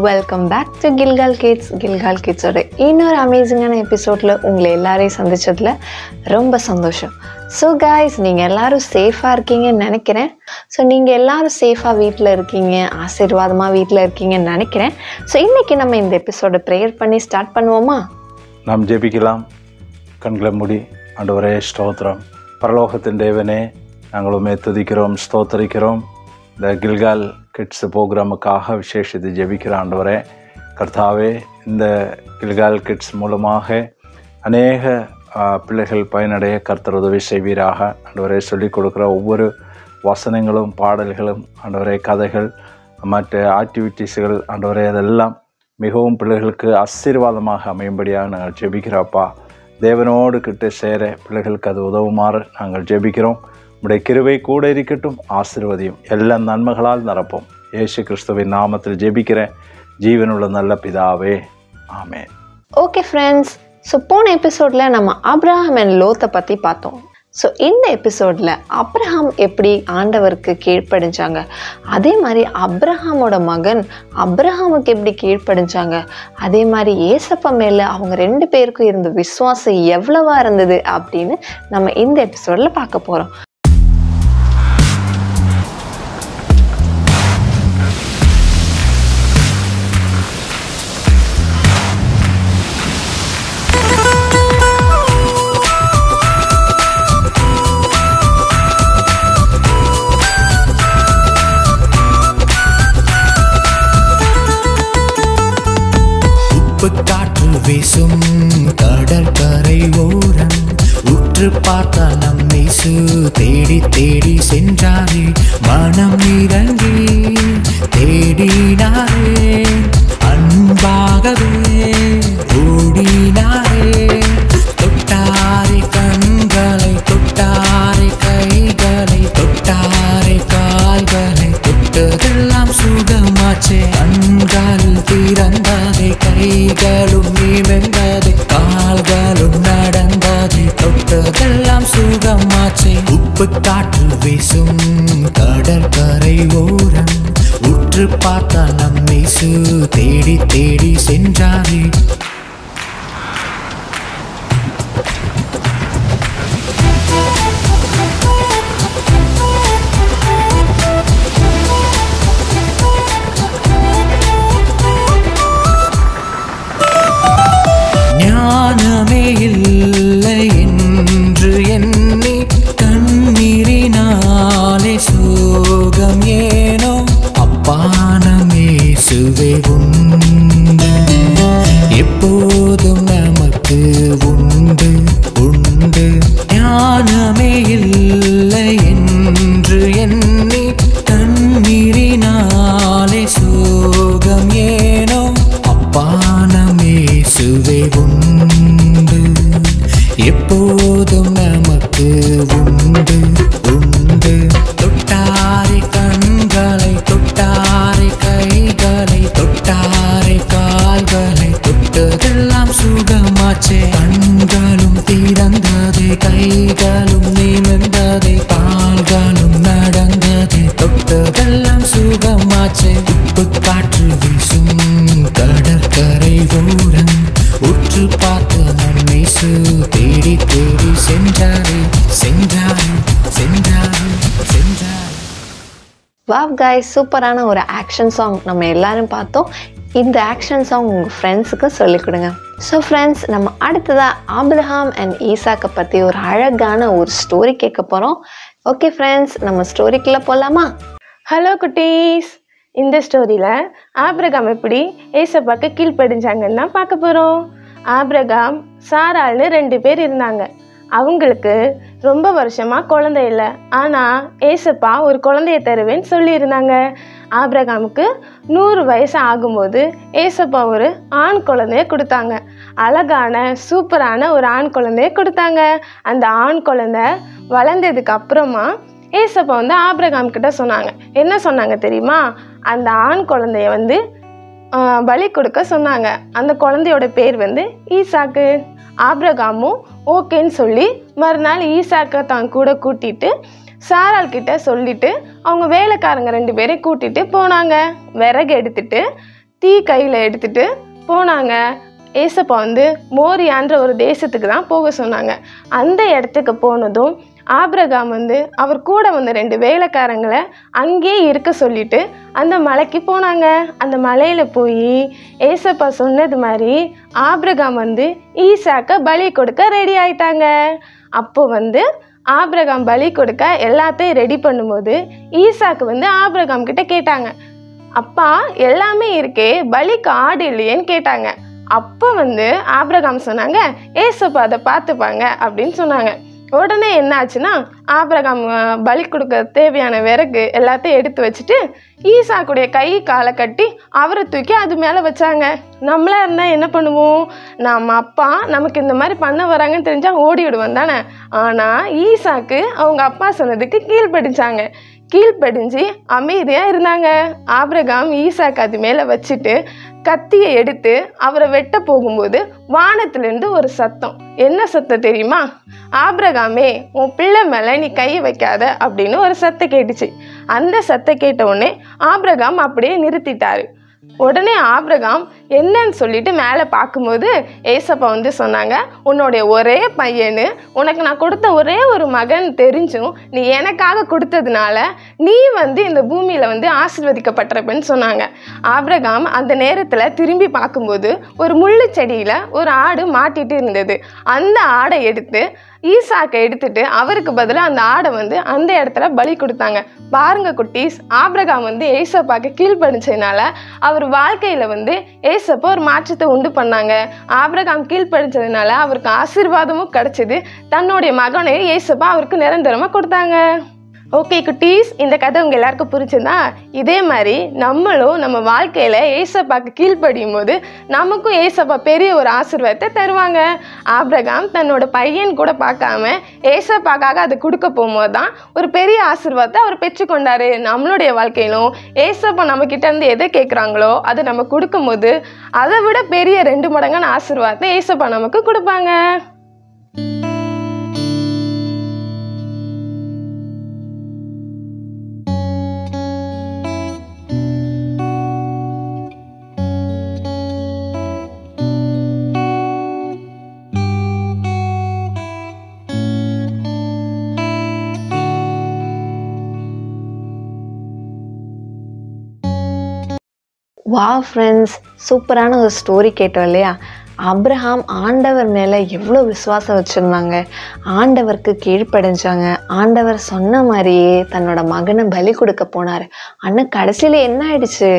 Welcome back to Kilkal kids. Kilkal கிட்ஸோட இன்னொரு அமேசிங்கான எபிசோடில் உங்களை எல்லாரையும் சந்திச்சதில் ரொம்ப சந்தோஷம். ஸோ காய்ஸ், நீங்கள் எல்லோரும் சேஃபாக இருக்கீங்கன்னு நினைக்கிறேன். ஸோ நீங்கள் எல்லோரும் சேஃபாக வீட்டில் இருக்கீங்க, ஆசீர்வாதமாக வீட்டில் இருக்கீங்கன்னு நினைக்கிறேன். ஸோ இன்றைக்கி நம்ம இந்த எபிசோடை ப்ரேயர் பண்ணி ஸ்டார்ட் பண்ணுவோமா? நாம் ஜெபிக்கலாம். கண்களை மூடி. ஆண்டவரே ஸ்தோத்திரம். பரலோகத்தின் தேவனே, நாங்கள் உம்மை துதிக்கிறோம், ஸ்தோத்தரிக்கிறோம். இந்த கில்கால் கிட்ஸ் ப்ரோக்ராமுக்காக விசேஷத்தை ஜெபிக்கிற ஆண்டவரே கர்த்தாவே, இந்த கில்கால் கிட்ஸ் மூலமாக அநேக பிள்ளைகள் பயனடைய கர்த்தர் உதவி செய்வீராக. ஆண்டவரே, சொல்லிக் கொடுக்குற ஒவ்வொரு வசனங்களும் பாடல்களும் ஆண்டவரே கதைகள் மற்ற ஆக்டிவிட்டீஸுகள் ஆண்டவரே அதெல்லாம் மிகவும் பிள்ளைகளுக்கு ஆசீர்வாதமாக அமையும்படியாக நாங்கள் ஜெபிக்கிறோப்பா. தேவனோடு கிட்ட சேர பிள்ளைகளுக்கு அது உதவுமாறு நாங்கள் ஜெபிக்கிறோம். உம்முடைய கிருபை கூட இருக்கட்டும், ஆசீர்வதியும், எல்லா நன்மைகளால் நிரப்போம். இயேசு கிறிஸ்துவின் நாமத்தில் ஜெபிக்கிறேன் ஜீவனுள்ள நல்ல பிதாவே, ஆமென். ஓகே ஃப்ரெண்ட்ஸ், ஸோ போன எபிசோடில் நம்ம ஆபிரகாம் அண்ட் லோத்தை பற்றி பார்த்தோம். ஸோ இந்த எபிசோடில் ஆபிரகாம் எப்படி ஆண்டவருக்கு கீழ்ப்படிஞ்சாங்க, அதே மாதிரி ஆபிரகாமோட மகன் ஆபிரகாமுக்கு எப்படி கீழ்ப்படிஞ்சாங்க, அதே மாதிரி ஏசப்பா மேலே அவங்க 2 பேருக்கும் இருந்த விசுவாசம் எவ்வளவா இருந்தது அப்படின்னு நம்ம இந்த எபிசோடில் பார்க்க போகிறோம். காற்று வீசும் கடற்கரை ஓரம் உற்று பார்த்தால் நம்மை தேடி தேடி சென்றாரே, மனம் இறங்கி தேடினாரே, அன்பாகவே ஓடினாரே, தொட்டாரை கண்களை, தொட்டாரை கைகளை, தொட்டாரை கால்களை, தொட்டதெல்லாம் சுகமாச்சே, கண்கள் திறந்ததை, கைகளும் நிமிர்ந்ததை, கால்களும் நடந்ததை, தொட்டதெல்லாம் சுகமாச்சே. உப்பு காற்று வீசும் கடற்கரை ஓரம் உற்று பார்த்தால் நம்மை தேடி தேடி சென்றாரே. ஞானமே இல்லை என்று எண்ணி கண்ணீரினாலே சோகம் ஏனோ, அப்பானமேசுவே உண்டு, எப்போதும் நமக்கு உண்டு உண்டு. ஞானமே இல்லை என்று எண்ணி கண்ணீரினாலே சோகம் ஏனோ, அப்பானமேசுவே உண்டு, எப்போதும் நமக்கு உண்டு உண்டு. தொட்டாரை கண்களை, தொட்டாரை கைகளை, தொட்டாரை கால்களை, தொட்டதெல்லாம் சுகமாச்சே, கண்களும் திறந்ததை, கைகளும் நிமிர்ந்ததை, கால்களும் நடந்ததை, தொட்டதெல்லாம் சுகமாச்சே. உப்பு காற்று வீசும் கடற்கரை ஓரம் உற்று பார்த்து நம்மை தேடி தேடி சென்றாரே, சென்றாரே, சென்றாரே, சென்றாரே. வாவ் காய்ஸ், சூப்பரான ஒரு ஆக்ஷன் சாங் நம்ம எல்லாரும் பார்த்தோம். இந்த ஆக்ஷன் சாங் உங்கள் ஃப்ரெண்ட்ஸுக்கு சொல்லிக் கொடுங்க. ஸோ ஃப்ரெண்ட்ஸ், நம்ம அடுத்ததாக ஆபிரகாம் அண்ட் ஈசாக்கை பற்றி ஒரு அழகான ஒரு ஸ்டோரி கேட்க போகிறோம். ஓகே ஃப்ரெண்ட்ஸ், நம்ம ஸ்டோரிக்குள்ளே போகலாமா? ஹலோ குட்டீஸ், இந்த ஸ்டோரியில் ஆபிரகாம் எப்படி ஏசப்பாக்கு கீழ்ப்படிஞ்சாங்கன்னு தான் பார்க்க போகிறோம். ஆபிரகாம் சாராள்னு 2 பேர் இருந்தாங்க. அவங்களுக்கு ரொம்ப வருஷமாக குழந்தை இல்லை. ஆனால் ஏசப்பா ஒரு குழந்தைய தருவேன்னு சொல்லியிருந்தாங்க. ஆபிரகாமுக்கு 100 வயசு ஆகும்போது ஏசப்பா ஒரு ஆண் குழந்தைய கொடுத்தாங்க. அழகான சூப்பரான ஒரு ஆண் குழந்தைய கொடுத்தாங்க. அந்த ஆண் குழந்தை வளர்ந்ததுக்கு அப்புறமா ஏசப்பா ஆபிரகாம் கிட்ட சொன்னாங்க. என்ன சொன்னாங்க தெரியுமா? அந்த ஆண் குழந்தைய பலி கொடுக்க சொன்னாங்க. அந்த குழந்தையோட பேர் ஈசாக்கு. ஆபிரகாமும் ஓகேன்னு சொல்லி மறுநாள் ஈசாக்கை தான் கூட கூட்டிட்டு சாராள் கிட்ட சொல்லிட்டு அவங்க வேலைக்காரங்க 2 பேரை கூட்டிட்டு போனாங்க. விறகு எடுத்துட்டு தீ கையில் எடுத்துட்டு போனாங்க. ஏசப்பா வந்து மோரியான்ற ஒரு தேசத்துக்கு தான் போக சொன்னாங்க. அந்த இடத்துக்கு போனதும் ஆபிரகாம் வந்து அவர் கூட வந்த 2 வேலைக்காரங்களை அங்கேயே இருக்க சொல்லிட்டு அந்த மலைக்கு போனாங்க. அந்த மலையில் போய் ஏசப்பா சொன்னது மாதிரி ஆபிரகாம் வந்து ஈசாக்க பலி கொடுக்க ரெடி ஆயிட்டாங்க. அப்போ வந்து ஆபிரகாம் பலி கொடுக்க எல்லாத்தையும் ரெடி பண்ணும்போது ஈசாக்கு வந்து ஆபிரகாம் கிட்ட கேட்டாங்க, அப்பா எல்லாமே இருக்கே, பலிக்கு ஆடு இல்லையேன்னு கேட்டாங்க. அப்போ வந்து ஆபிரகாம் சொன்னாங்க, ஏசப்பா அதை பார்த்துப்பாங்க அப்படின்னு சொன்னாங்க. உடனே என்ன ஆச்சுன்னா ஆபிரகாம் பலி கொடுக்க தேவையான விறகு எல்லாத்தையும் எடுத்து வச்சுட்டு ஈசாக்குடைய கை காலை கட்டி அவரை தூக்கி அது மேலே வச்சாங்க. நம்மளா இருந்தால் என்ன பண்ணுவோம்? நம்ம அப்பா நமக்கு இந்த மாதிரி பண்ண வராங்கன்னு தெரிஞ்சால் ஓடிவிடுவோம் தானே. ஆனால் ஈசாக்கு அவங்க அப்பா சொன்னதுக்கு கீழ்ப்படிஞ்சாங்க. கீழ்ப்படிஞ்சு அமைதியாக இருந்தாங்க. ஆபிரகாம் ஈசாக்கு அது மேலே வச்சுட்டு கத்தியை எடுத்து அவரை வெட்ட போகும்போது வானத்திலிருந்து ஒரு சத்தம். என்ன சத்தம் தெரியுமா? ஆபிரகாமே, உன் பிள்ளை மேலே நீ கை வைக்காத அப்படின்னு ஒரு சத்தம் கேட்டுச்சு. அந்த சத்தம் கேட்ட உடனே ஆபிரகாம் அப்படியே நிறுத்திட்டாரு. உடனே ஆபிரகாம் என்னன்னு சொல்லிட்டு மேலே பார்க்கும்போது ஏசப்பா வந்து சொன்னாங்க, உன்னுடைய ஒரே பையனு, உனக்கு நான் கொடுத்த ஒரே ஒரு மகன் தெரிஞ்சும் நீ எனக்காக கொடுத்ததுனால நீ வந்து இந்த பூமியில் வந்து ஆசீர்வதிக்கப்பட்டிருப்பேன்னு சொன்னாங்க. ஆபிரகாம் அந்த நேரத்தில் திரும்பி பார்க்கும்போது ஒரு முள்ளு செடியில் ஒரு ஆடு மாட்டிட்டு இருந்தது. அந்த ஆடை எடுத்து ஈசாக்கை எடுத்துட்டு அவருக்கு பதிலாக அந்த ஆடை வந்து அந்த இடத்துல பலி கொடுத்தாங்க. பாருங்க குட்டீஸ், ஆபிரகாம் வந்து ஏசப்பாக்கு கீழ்ப்படிச்சதுனால அவர் வாழ்க்கையில் வந்து ஏசப்பா ஒரு மாற்றத்தை உண்டு பண்ணாங்க. ஆபிரகாம் கீழ்ப்படிச்சதுனால அவருக்கு ஆசீர்வாதமும் கிடைச்சிது. தன்னுடைய மகனை ஏசப்பா அவருக்கு நிரந்தரமாக கொடுத்தாங்க. ஓகே குட்டீஸ், இந்த கதை உங்கள் எல்லாருக்கும் புரிச்சுதா? இதே மாதிரி நம்மளும் நம்ம வாழ்க்கையில் ஏசப்பாக்கு கீழ்ப்படியும் போது நமக்கும் ஏசப்பா பெரிய ஒரு ஆசீர்வாதத்தை தருவாங்க. ஆபிரகாம் தன்னோட பையன் கூட பார்க்காம ஏசப்பாக்காக அதை கொடுக்க போகும்போது தான் ஒரு பெரிய ஆசீர்வாதத்தை அவர் பெற்றுக்கொண்டாரு. நம்மளுடைய வாழ்க்கையிலும் ஏசப்பா நம்மக்கிட்ட இருந்து எதை கேட்குறாங்களோ அதை நம்ம கொடுக்கும்போது அதை விட பெரிய 2 மடங்கான ஆசீர்வாதத்தை ஏசப்பா நமக்கு கொடுப்பாங்க. வா ஃப்ரெண்ட்ஸ், சூப்பரான ஒரு ஸ்டோரி கேட்டோம் இல்லையா? ஆபிரகாம் ஆண்டவர் மேலே எவ்வளோ விசுவாசம் வச்சுருந்தாங்க. ஆண்டவருக்கு கீழ்ப்படைஞ்சாங்க. ஆண்டவர் சொன்ன மாதிரியே தன்னோட மகனை பலி கொடுக்க போனார். ஆனால் கடைசியில் என்ன ஆயிடுச்சு?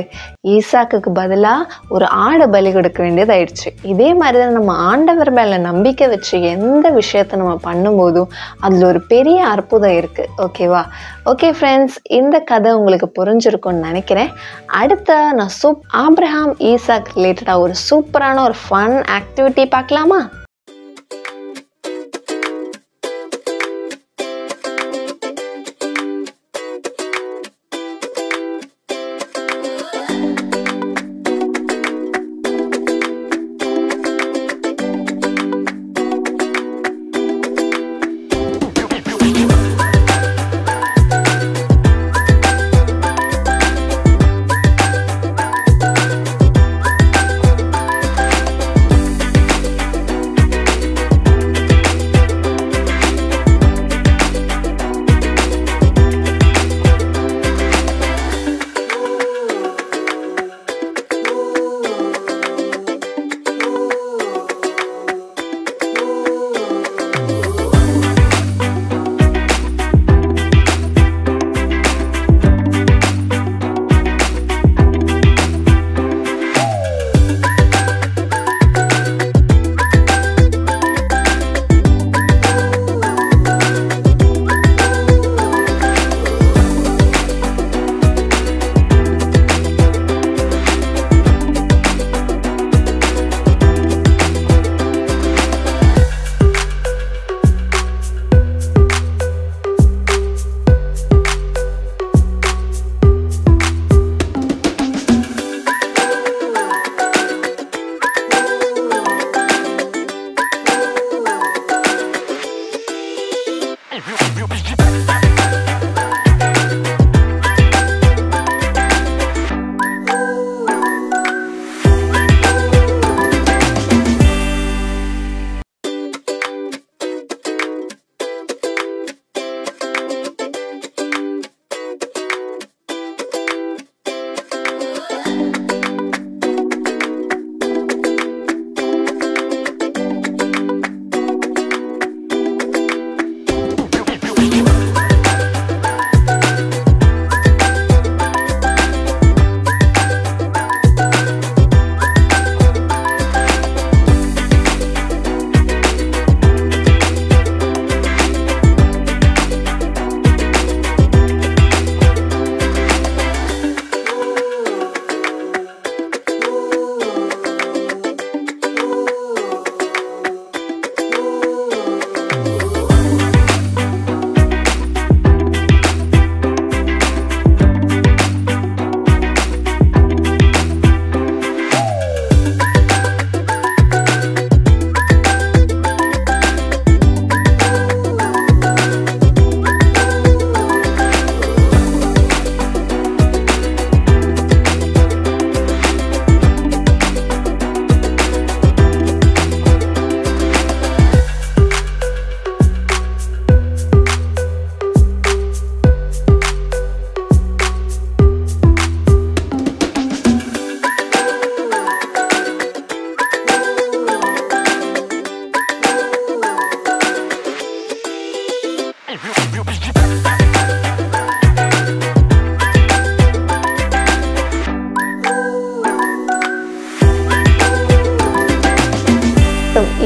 ஈசாக்குக்கு பதிலாக ஒரு ஆடை பலி கொடுக்க வேண்டியது ஆயிடுச்சு. இதே மாதிரி தான் நம்ம ஆண்டவர் மேலே நம்பிக்கை வச்சு எந்த விஷயத்த நம்ம பண்ணும்போதும் அதில் ஒரு பெரிய அற்புதம் இருக்குது. ஓகேவா? ஓகே ஃப்ரெண்ட்ஸ், இந்த கதை உங்களுக்கு புரிஞ்சிருக்கும்னு நினைக்கிறேன். அடுத்த நான் ஆபிரகாம் ஈசாக் ரிலேட்டடாக ஒரு சூப்பரான ஒரு ஃபன் ஆக்டிவிட்டி பார்க்கலாமா?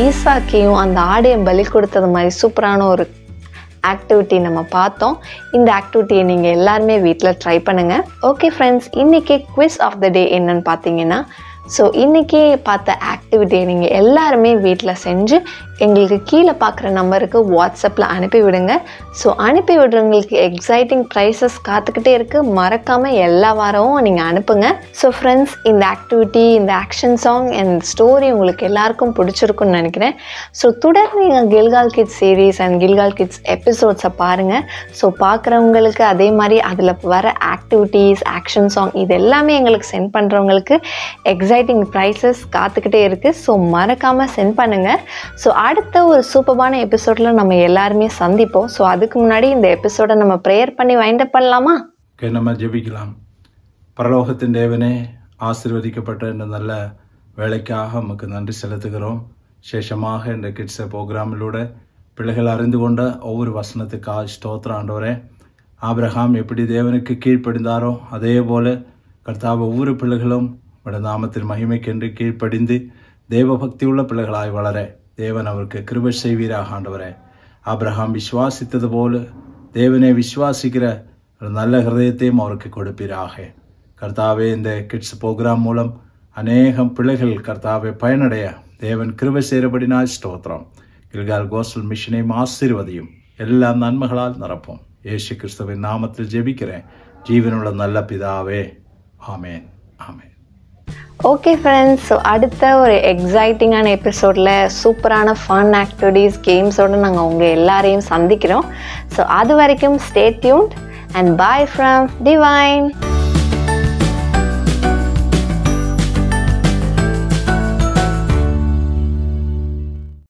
ஈசாக்கையும் அந்த ஆடையும் பலி கொடுத்தது மாதிரி சூப்பரான ஒரு ஆக்டிவிட்டி நம்ம பார்த்தோம். இந்த ஆக்டிவிட்டியை நீங்கள் எல்லாருமே வீட்டில் ட்ரை பண்ணுங்கள். ஓகே ஃப்ரெண்ட்ஸ், இன்றைக்கி குவிஸ் ஆஃப் த டே என்னன்னு பார்த்தீங்கன்னா, ஸோ இன்றைக்கி பார்த்த ஆக்டிவிட்டியை நீங்கள் எல்லாருமே வீட்டில் செஞ்சு எங்களுக்கு கீழே பார்க்குற நம்பருக்கு வாட்ஸ்அப்பில் அனுப்பி விடுங்க. ஸோ அனுப்பி விடுறவங்களுக்கு எக்ஸைட்டிங் ப்ரைஸஸ் காத்துக்கிட்டே இருக்குது. மறக்காமல் எல்லா வாரமும் நீங்கள் அனுப்புங்க. ஸோ ஃப்ரெண்ட்ஸ், இந்த ஆக்டிவிட்டி, இந்த ஆக்ஷன் சாங் அண்ட் ஸ்டோரி உங்களுக்கு எல்லாருக்கும் பிடிச்சிருக்குன்னு நினைக்கிறேன். ஸோ தொடர்ந்து நீங்கள் Kilkal kids series and Kilkal kids எபிசோட்ஸை பாருங்கள். ஸோ பார்க்குறவங்களுக்கு அதே மாதிரி அதில் வர ஆக்டிவிட்டீஸ், ஆக்ஷன் சாங் இது எல்லாமே எங்களுக்கு சென்ட் பண்ணுறவங்களுக்கு எக்ஸைட்டிங் ப்ரைஸஸ் காத்துக்கிட்டே இருக்குது. ஸோ மறக்காமல் சென்ட் பண்ணுங்கள். ஸோ அடுத்த ஒரு சூப்பரான எபிசோடில் நம்ம எல்லாருமே சந்திப்போம். ஸோ அதுக்கு முன்னாடி இந்த எபிசோடை நம்ம ப்ரேயர் பண்ணி வைண்ட் அப் பண்ணலாமா? ஓகே, நம்ம ஜெபிக்கலாம். பரலோகத்தின் தேவனே, ஆசீர்வதிக்கப்பட்ட இந்த நல்ல வேலைக்காக நமக்கு நன்றி செலுத்துகிறோம். விசேஷமாக இந்த கிட்ஸ் ப்ரோக்ராமிலூടെ பிள்ளைகள் அறிந்து கொண்ட ஒவ்வொரு வசனத்துக்காக ஸ்தோத்திரம் ஆண்டவரே. ஆபிரகாம் எப்படி தேவனுக்கு கீழ்ப்படிந்தாரோ அதே போல கர்த்தாவே ஒவ்வொரு பிள்ளைகளும் நாமத்தின் மகிமைக்கென்று கீழ்ப்படிந்து தேவ பக்தி உள்ள பிள்ளைகளாய் வளர தேவன் அவருக்கு கிருபை செய்வீராக ஆண்டவரே. ஆபிரகாம் விசுவாசித்தது போல தேவனை விசுவாசிக்கிற ஒரு நல்ல ஹிருதயத்தையும் அவருக்கு கொடுப்பீராக. கர்த்தாவே, இந்த கிட்ஸ் ப்ரோக்ராம் மூலம் அநேகம் பிள்ளைகள் கர்த்தாவே பயனடைய தேவன் கிருபை செய்கிறபடினால் ஸ்தோத்திரம். கில்கால் கோஸ்பல் மிஷனையும் ஆசீர்வதியும், எல்லா நன்மைகளால் நிரப்பும். இயேசு கிறிஸ்துவின் நாமத்தில் ஜெபிக்கிறேன் ஜீவனுள்ள நல்ல பிதாவே, ஆமேன், ஆமேன். ஓகே ஃப்ரெண்ட்ஸ், ஸோ அடுத்த ஒரு எக்ஸைட்டிங்கான எபிசோடில் சூப்பரான ஃபன் ஆக்டிவிட்டீஸ், கேம்ஸோடு நாங்கள் உங்கள் எல்லாரையும் சந்திக்கிறோம். ஸோ அது வரைக்கும் stay tuned and bye from divine.